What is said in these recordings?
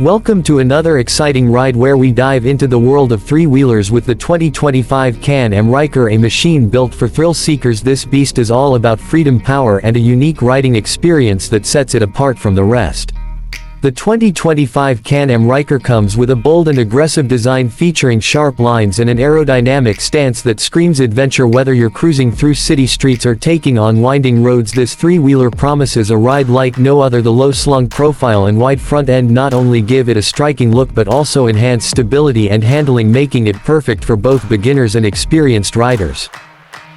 Welcome to another exciting ride where we dive into the world of three-wheelers with the 2025 Can-Am Ryker, a machine built for thrill seekers. This beast is all about freedom, power, and a unique riding experience that sets it apart from the rest. The 2025 Can-Am Ryker comes with a bold and aggressive design featuring sharp lines and an aerodynamic stance that screams adventure. Whether you're cruising through city streets or taking on winding roads, this three-wheeler promises a ride like no other. The low-slung profile and wide front end not only give it a striking look but also enhance stability and handling, making it perfect for both beginners and experienced riders.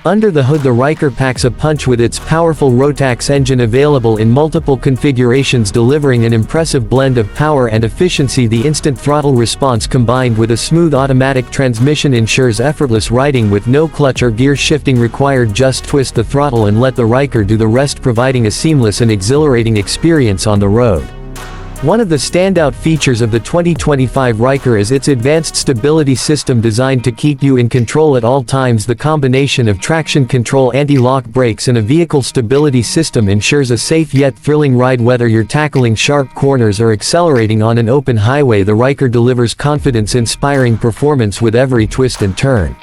Under the hood, the Ryker packs a punch with its powerful Rotax engine, available in multiple configurations, delivering an impressive blend of power and efficiency. The instant throttle response combined with a smooth automatic transmission ensures effortless riding with no clutch or gear shifting required. Just twist the throttle and let the Ryker do the rest, providing a seamless and exhilarating experience on the road. One of the standout features of the 2025 Ryker is its advanced stability system, designed to keep you in control at all times. The combination of traction control, anti-lock brakes, and a vehicle stability system ensures a safe yet thrilling ride. Whether you're tackling sharp corners or accelerating on an open highway, the Ryker delivers confidence-inspiring performance with every twist and turn.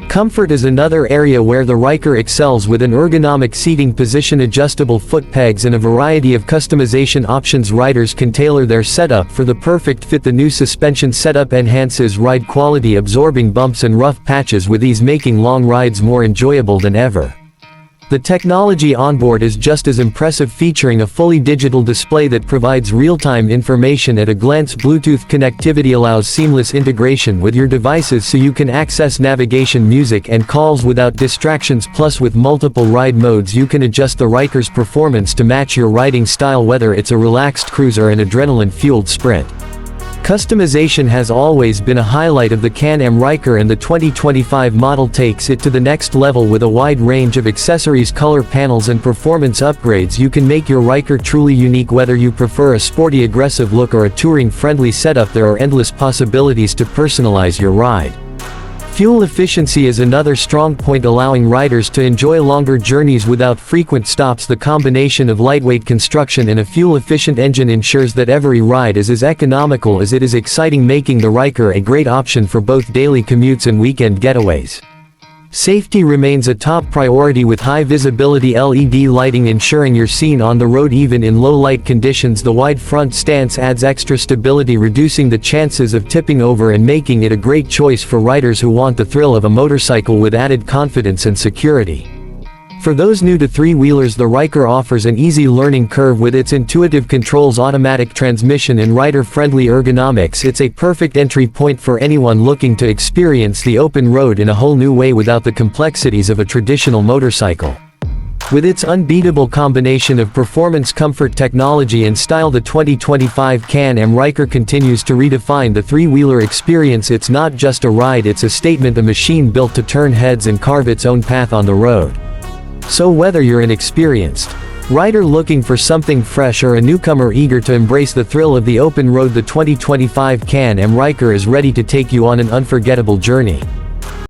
Comfort is another area where the Ryker excels, with an ergonomic seating position, adjustable foot pegs, and a variety of customization options. Riders can tailor their setup for the perfect fit. The new suspension setup enhances ride quality, absorbing bumps and rough patches with ease, making long rides more enjoyable than ever. The technology onboard is just as impressive, featuring a fully digital display that provides real-time information at a glance. Bluetooth connectivity allows seamless integration with your devices, so you can access navigation, music, and calls without distractions. Plus, with multiple ride modes, you can adjust the Ryker's performance to match your riding style, whether it's a relaxed cruise or an adrenaline-fueled sprint. Customization has always been a highlight of the Can-Am Ryker, and the 2025 model takes it to the next level with a wide range of accessories, color panels, and performance upgrades. You can make your Ryker truly unique. Whether you prefer a sporty, aggressive look or a touring-friendly setup, there are endless possibilities to personalize your ride. Fuel efficiency is another strong point, allowing riders to enjoy longer journeys without frequent stops. The combination of lightweight construction and a fuel-efficient engine ensures that every ride is as economical as it is exciting, making the Ryker a great option for both daily commutes and weekend getaways. Safety remains a top priority, with high-visibility LED lighting ensuring you're seen on the road even in low-light conditions. The wide front stance adds extra stability, reducing the chances of tipping over and making it a great choice for riders who want the thrill of a motorcycle with added confidence and security. For those new to three-wheelers, the Ryker offers an easy learning curve with its intuitive controls, automatic transmission, and rider-friendly ergonomics. It's a perfect entry point for anyone looking to experience the open road in a whole new way without the complexities of a traditional motorcycle. With its unbeatable combination of performance, comfort, technology, and style, the 2025 Can-Am Ryker continues to redefine the three-wheeler experience. It's not just a ride, it's a statement, a machine built to turn heads and carve its own path on the road. So whether you're an experienced rider looking for something fresh or a newcomer eager to embrace the thrill of the open road, the 2025 Can-Am Ryker is ready to take you on an unforgettable journey.